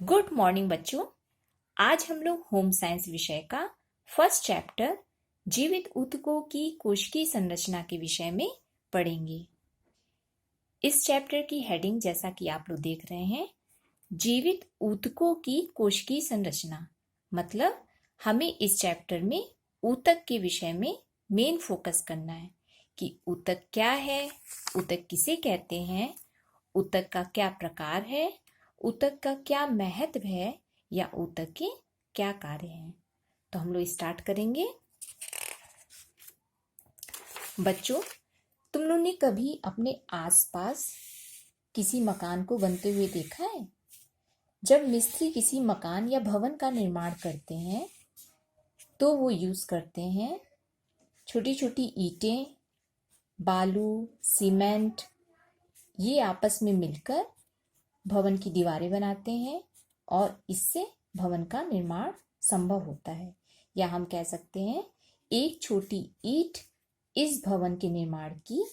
Good morning बच्चों। आज हम लोग होम साइंस विषय का फर्स्ट चैप्टर जीवित ऊतकों की कोशिकीय संरचना के विषय में पढ़ेंगे। इस चैप्टर की हेडिंग जैसा कि आप लोग देख रहे हैं, जीवित ऊतकों की कोशिकीय संरचना। मतलब हमें इस चैप्टर में ऊतक के विषय में मेन फोकस करना है कि ऊतक क्या है, ऊतक किसे कहते हैं, ऊतक का क्या प्रकार है, ऊतक का क्या महत्व है या ऊतक के क्या कार्य हैं। तो हम लोग स्टार्ट करेंगे। बच्चों, तुम लोग ने कभी अपने आसपास किसी मकान को बनते हुए देखा है? जब मिस्त्री किसी मकान या भवन का निर्माण करते हैं तो वो यूज करते हैं छोटी छोटी ईंटें, बालू, सीमेंट, ये आपस में मिलकर भवन की दीवारें बनाते हैं और इससे भवन का निर्माण संभव होता है। या हम कह सकते हैं एक छोटी ईंट इस भवन के निर्माण की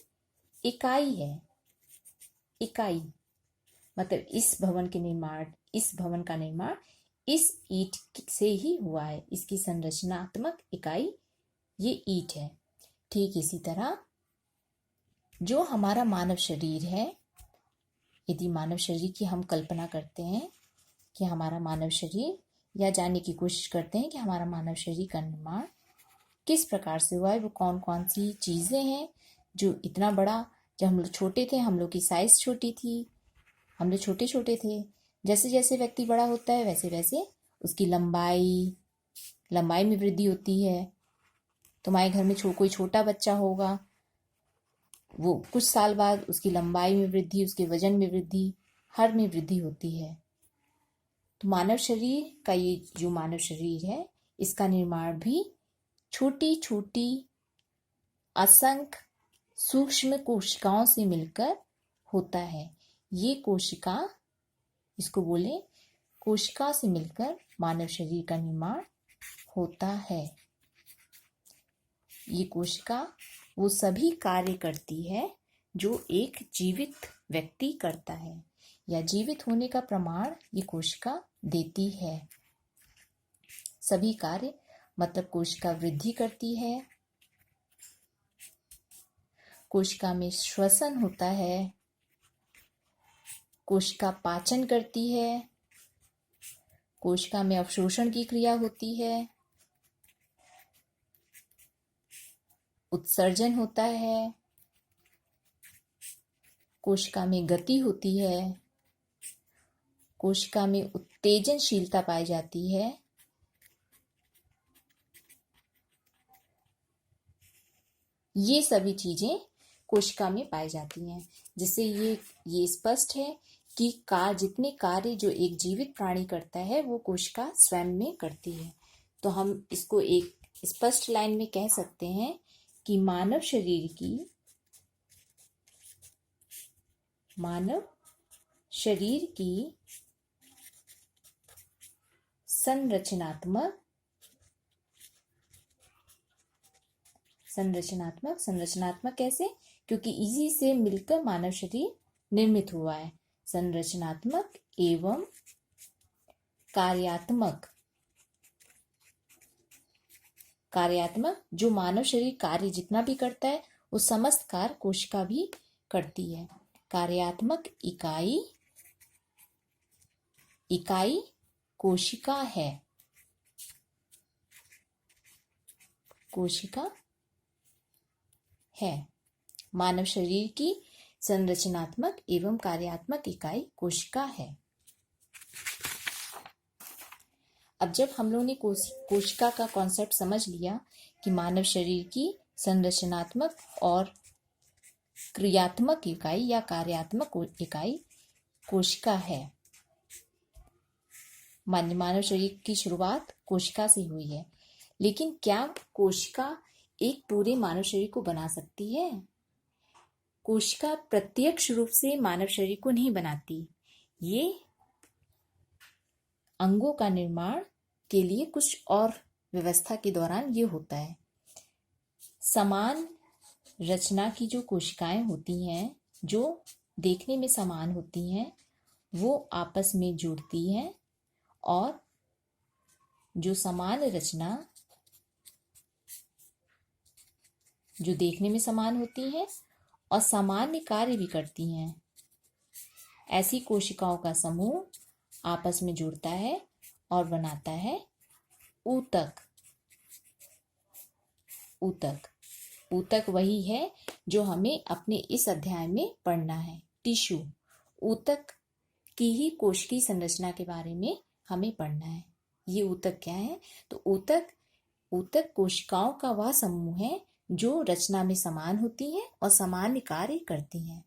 इकाई है। इकाई मतलब इस भवन का निर्माण इस ईंट से ही हुआ है। इसकी संरचनात्मक इकाई ये ईंट है। ठीक इसी तरह जो हमारा मानव शरीर है, यदि मानव शरीर की हम कल्पना करते हैं कि हमारा मानव शरीर, या जानने की कोशिश करते हैं कि हमारा मानव शरीर का निर्माण किस प्रकार से हुआ है, वो कौन कौन सी चीज़ें हैं जो इतना बड़ा, जब हम लोग छोटे थे हम लोग की साइज़ छोटी थी, हम लोग छोटे छोटे थे। जैसे जैसे व्यक्ति बड़ा होता है वैसे वैसे उसकी लंबाई में वृद्धि होती है। तुम्हारे घर में कोई छोटा बच्चा होगा, वो कुछ साल बाद उसकी लंबाई में वृद्धि, उसके वजन में वृद्धि, हर में वृद्धि होती है। तो मानव शरीर का ये जो मानव शरीर है, इसका निर्माण भी छोटी छोटी असंख्य सूक्ष्म कोशिकाओं से मिलकर होता है। ये कोशिका, इसको बोले कोशिका से मिलकर मानव शरीर का निर्माण होता है। ये कोशिका वो सभी कार्य करती है जो एक जीवित व्यक्ति करता है, या जीवित होने का प्रमाण ये कोशिका देती है। सभी कार्य मतलब कोशिका वृद्धि करती है, कोशिका में श्वसन होता है, कोशिका पाचन करती है, कोशिका में अवशोषण की क्रिया होती है, उत्सर्जन होता है, कोशिका में गति होती है, कोशिका में उत्तेजनशीलता पाई जाती है, ये सभी चीजें कोशिका में पाई जाती हैं। जिससे ये स्पष्ट है कि जितने कार्य जो एक जीवित प्राणी करता है वो कोशिका स्वयं में करती है। तो हम इसको एक स्पष्ट लाइन में कह सकते हैं कि मानव शरीर की संरचनात्मक कैसे? क्योंकि इसी से मिलकर मानव शरीर निर्मित हुआ है। संरचनात्मक एवं कार्यात्मक जो मानव शरीर कार्य जितना भी करता है वो समस्त कार्य कोशिका भी करती है। कार्यात्मक इकाई कोशिका है। मानव शरीर की संरचनात्मक एवं कार्यात्मक इकाई कोशिका है। अब जब हम लोगों ने कोशिका का कॉन्सेप्ट समझ लिया कि मानव शरीर की संरचनात्मक और क्रियात्मक इकाई या कार्यात्मक इकाई कोशिका है। मानव शरीर की शुरुआत कोशिका से हुई है, लेकिन क्या कोशिका एक पूरे मानव शरीर को बना सकती है? कोशिका प्रत्यक्ष रूप से मानव शरीर को नहीं बनाती। ये अंगों का निर्माण के लिए कुछ और व्यवस्था के दौरान ये होता है। समान रचना की जो कोशिकाएं होती हैं, जो देखने में समान होती हैं, वो आपस में जुड़ती हैं और जो समान रचना जो देखने में समान होती हैं और सामान्य कार्य भी करती हैं, ऐसी कोशिकाओं का समूह आपस में जुड़ता है और बनाता है ऊतक। ऊतक ऊतक वही है जो हमें अपने इस अध्याय में पढ़ना है। टिश्यू, ऊतक की ही कोशिकीय संरचना के बारे में हमें पढ़ना है। ये ऊतक क्या है? तो ऊतक कोशिकाओं का वह समूह है जो रचना में समान होती हैं और सामान्य कार्य करती हैं।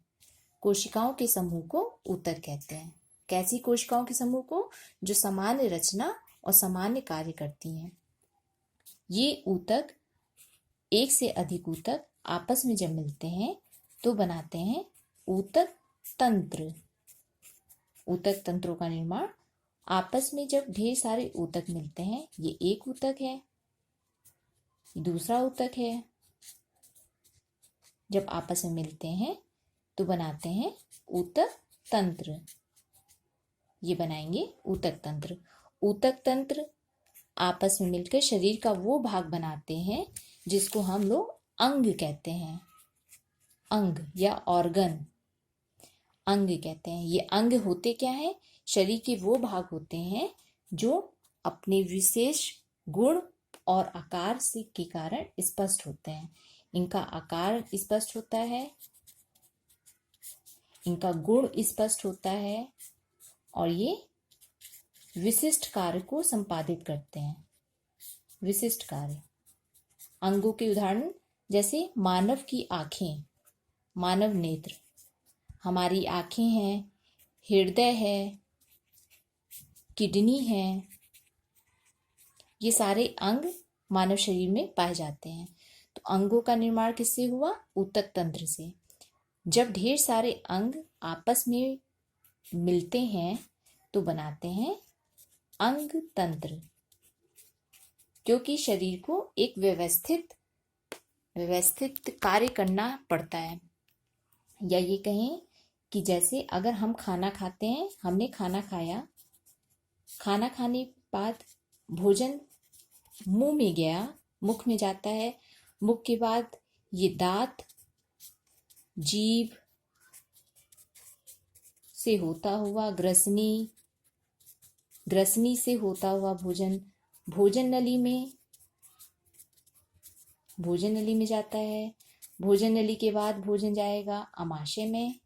कोशिकाओं के समूह को ऊतक कहते हैं। कैसी कोशिकाओं के समूह को? जो सामान्य रचना और सामान्य कार्य करती हैं। ये ऊतक, एक से अधिक ऊतक आपस में जब मिलते हैं तो बनाते हैं ऊतक तंत्र। ऊतक तंत्रों का निर्माण, आपस में जब ढेर सारे ऊतक मिलते हैं, ये एक ऊतक है, दूसरा ऊतक है, जब आपस में मिलते हैं तो बनाते हैं ऊतक तंत्र। ये बनाएंगे ऊतक तंत्र। ऊतक तंत्र आपस में मिलकर शरीर का वो भाग बनाते हैं जिसको हम लोग अंग कहते हैं। अंग या ऑर्गन, अंग कहते हैं। ये अंग होते क्या है? शरीर के वो भाग होते हैं जो अपने विशेष गुण और आकार से के कारण स्पष्ट होते हैं। इनका आकार स्पष्ट होता है, इनका गुण स्पष्ट होता है और ये विशिष्ट कार्य को संपादित करते हैं। विशिष्ट कार्य, अंगों के उदाहरण जैसे मानव की आंखें, मानव नेत्र, हमारी आंखें हैं, हृदय है, किडनी है, ये सारे अंग मानव शरीर में पाए जाते हैं। तो अंगों का निर्माण किससे हुआ? ऊतक तंत्र से। जब ढेर सारे अंग आपस में मिलते हैं तो बनाते हैं अंग तंत्र, क्योंकि शरीर को एक व्यवस्थित कार्य करना पड़ता है। या ये कहें कि जैसे अगर हम खाना खाते हैं, हमने खाना खाया, खाना खाने के बाद भोजन मुंह में गया, मुख में जाता है, मुख के बाद ये दांत, जीभ से होता हुआ ग्रसनी, ग्रसनी से होता हुआ भोजन भोजन नली में जाता है। भोजन नली के बाद भोजन जाएगा अमाशय में,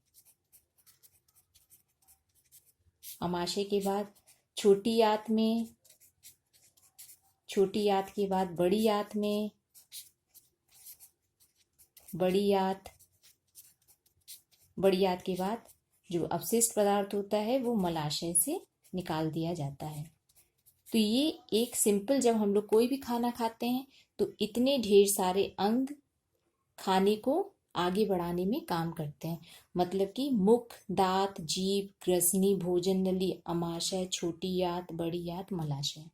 अमाशय के बाद छोटी आंत में, छोटी आंत के बाद बड़ी आंत में, बड़ी आंत के बाद जो अवशिष्ट पदार्थ होता है वो मलाशय से निकाल दिया जाता है। तो ये एक सिंपल, जब हम लोग कोई भी खाना खाते हैं तो इतने ढेर सारे अंग खाने को आगे बढ़ाने में काम करते हैं। मतलब कि मुख, दांत, जीभ, ग्रसनी, भोजन नली, अमाशय, छोटी आंत, बड़ी आंत, मलाशय,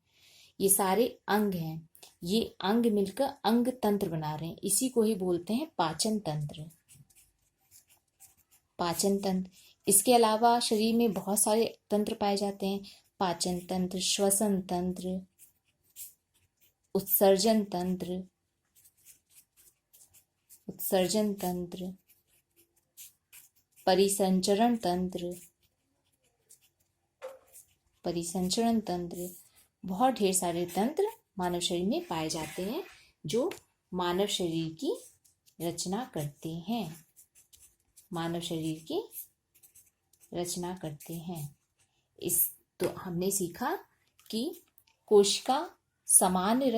ये सारे अंग हैं। ये अंग मिलकर अंग तंत्र बना रहे हैं। इसी को ही बोलते हैं पाचन तंत्र। पाचन तंत्र। इसके अलावा शरीर में बहुत सारे तंत्र पाए जाते हैं। पाचन तंत्र, श्वसन तंत्र, उत्सर्जन तंत्र, परिसंचरण तंत्र, बहुत ढेर सारे तंत्र मानव शरीर में पाए जाते हैं जो मानव शरीर की रचना करते हैं। मानव शरीर की रचना करते हैं। तो हमने सीखा कि कोशिका सामान्य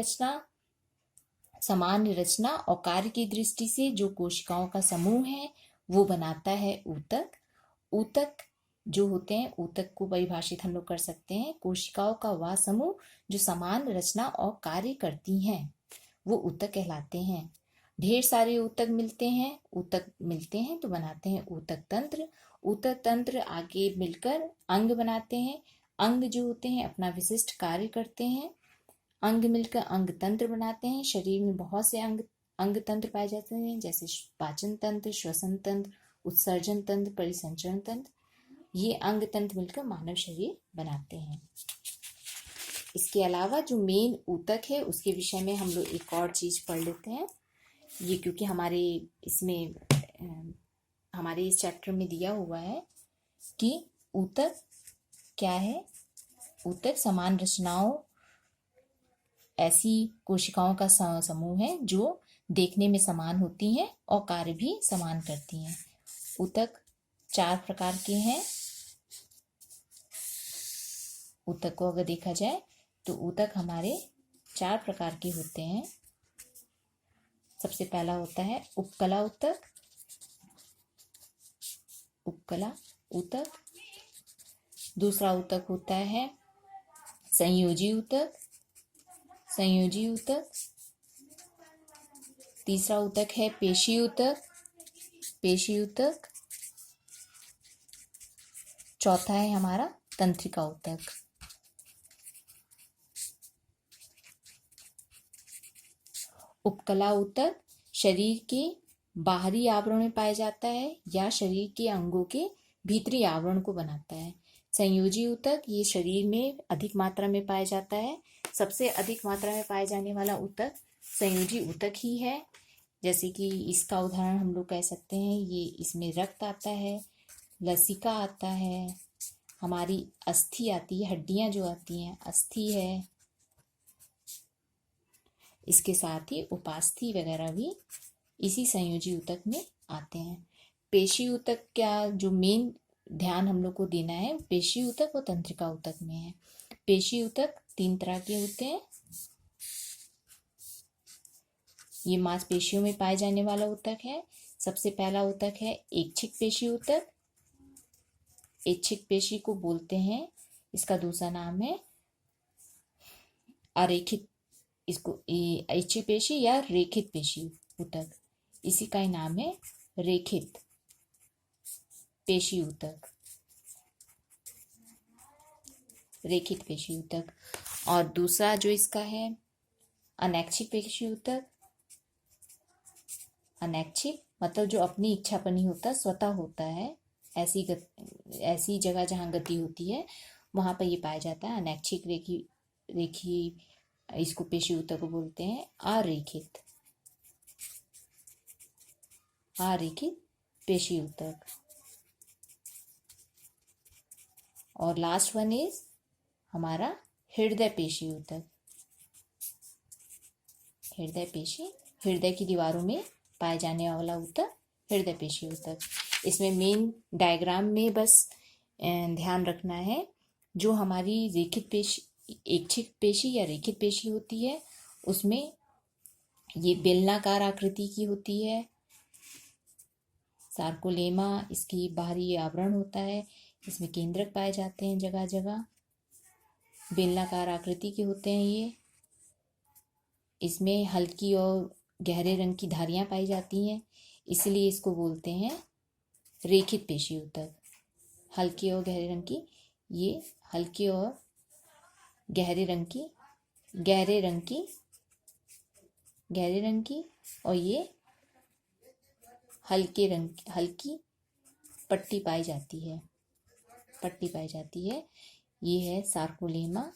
रचना और कार्य की दृष्टि से जो कोशिकाओं का समूह है वो बनाता है ऊतक। ऊतक जो होते हैं, ऊतक को परिभाषित हम लोग कर सकते हैं, कोशिकाओं का वह समूह जो समान रचना और कार्य करती हैं, वो ऊतक कहलाते हैं। ढेर सारे ऊतक मिलते हैं तो बनाते हैं ऊतक तंत्र। ऊतक तंत्र आगे मिलकर अंग बनाते हैं। अंग जो होते हैं अपना विशिष्ट कार्य करते हैं। अंग मिलकर अंग तंत्र बनाते हैं। शरीर में बहुत से अंग तंत्र पाए जाते हैं, जैसे पाचन तंत्र, श्वसन तंत्र, उत्सर्जन तंत्र, परिसंचरण तंत्र। ये अंग तंत्र मिलकर मानव शरीर बनाते हैं। इसके अलावा जो मेन ऊतक है उसके विषय में हम लोग एक और चीज़ पढ़ लेते हैं। ये क्योंकि हमारे इस चैप्टर में दिया हुआ है कि ऊतक क्या है। ऊतक समान रचनाओं ऐसी कोशिकाओं का समूह है जो देखने में समान होती हैं और कार्य भी समान करती हैं। ऊतक 4 प्रकार के हैं। ऊतक को अगर देखा जाए तो ऊतक हमारे 4 प्रकार के होते हैं। सबसे पहला होता है उपकला ऊतक। उपकला ऊतक। दूसरा ऊतक होता है संयोजी ऊतक। संयोजी ऊतक। तीसरा ऊतक है पेशी ऊतक। पेशी ऊतक। चौथा है हमारा तंत्रिका ऊतक। उपकला ऊतक शरीर के बाहरी आवरण में पाया जाता है या शरीर के अंगों के भीतरी आवरण को बनाता है। संयोजी ऊतक ये शरीर में अधिक मात्रा में पाया जाता है। सबसे अधिक मात्रा में पाए जाने वाला ऊतक संयोजी ऊतक ही है। जैसे कि इसका उदाहरण हम लोग कह सकते हैं, ये इसमें रक्त आता है, लसिका आता है, हमारी अस्थि आती है, हड्डियां जो आती हैं अस्थि है, इसके साथ ही उपास्थि वगैरह भी इसी संयोजी ऊतक में आते हैं। पेशी ऊतक क्या जो मेन ध्यान हम लोग को देना है पेशी ऊतक और तंत्रिका ऊतक में है। पेशी ऊतक 3 तरह के होते हैं। ये मांसपेशियों में पाए जाने वाला ऊतक है। सबसे पहला ऊतक है ऐच्छिक पेशी ऊतक। ऐच्छिक पेशी को बोलते हैं, इसका दूसरा नाम है अरेखित, इसको ऐच्छिक पेशी या रेखित पेशी ऊतक, इसी का ही नाम है रेखित पेशी ऊतक। रेखित पेशी ऊतक। और दूसरा जो इसका है अनैच्छिक पेशी ऊतक। अनैच्छिक मतलब जो अपनी इच्छा पर नहीं होता, स्वतः होता है। ऐसी जगह जहाँ गति होती है वहां पर ये पाया जाता है। अनैच्छिक रेखी इसको पेशी ऊतक को बोलते हैं। अरेखित पेशी ऊतक। और लास्ट वन इज हमारा हृदय पेशी ऊतक। हृदय पेशी हृदय की दीवारों में पाए जाने वाला ऊतक हृदय पेशी ऊतक। इसमें मेन डायग्राम में बस ध्यान रखना है, जो हमारी रेखित पेशी ऐच्छिक पेशी या रेखित पेशी होती है उसमें ये बेलनाकार आकृति की होती है। सार्कोलेमा इसकी बाहरी आवरण होता है। इसमें केंद्रक पाए जाते हैं जगह जगह। बेलनाकार आकृति के होते हैं ये। इसमें हल्की और गहरे रंग की धारियां पाई जाती हैं, इसलिए इसको बोलते हैं रेखित पेशी ऊतक। हल्की और गहरे रंग की, ये हल्की और गहरे रंग की और ये हल्की पट्टी पाई जाती है। ये है सार्कोलेमा।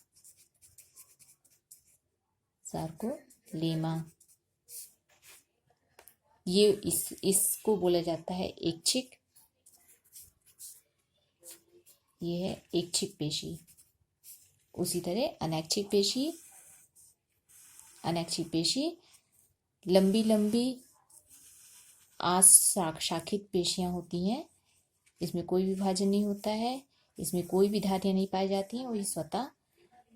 ये इसको बोला जाता है ऐच्छिक। ये है ऐच्छिक पेशी। उसी तरह अनैच्छिक पेशी लंबी लंबी शाखित पेशियां होती हैं। इसमें कोई विभाजन नहीं होता है, इसमें कोई भी धारियां नहीं पाई जाती हैं और ये स्वतः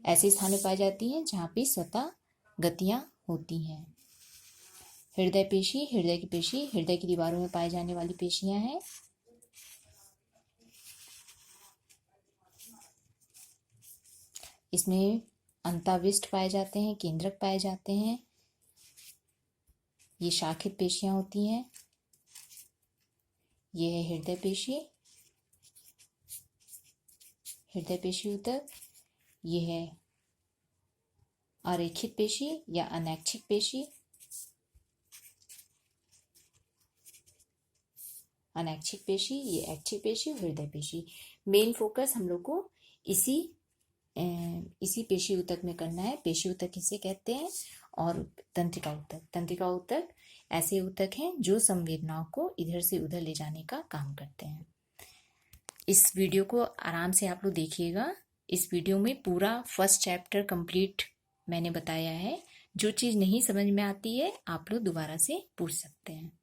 ऐसे स्थान में पाई जाती हैं जहाँ पे स्वतः गतियां होती हैं। हृदय की दीवारों में पाई जाने वाली पेशियां हैं। इसमें अंताविष्ट पाए जाते हैं, केंद्रक पाए जाते हैं। ये शाखित पेशियां होती हैं। ये है हृदय पेशी ऊतक। ये है अरेखित पेशी या अनैच्छिक पेशी। ये ऐच्छिक पेशी, हृदय पेशी। मेन फोकस हम लोग को इसी इसी पेशी ऊतक में करना है। पेशी ऊतक किसे कहते हैं? और तंत्रिका ऊतक। तंत्रिका ऊतक ऐसे ऊतक हैं जो संवेदनाओं को इधर से उधर ले जाने का काम करते हैं। इस वीडियो को आराम से आप लोग देखिएगा। इस वीडियो में पूरा फर्स्ट चैप्टर कंप्लीट मैंने बताया है। जो चीज़ नहीं समझ में आती है आप लोग दोबारा से पूछ सकते हैं।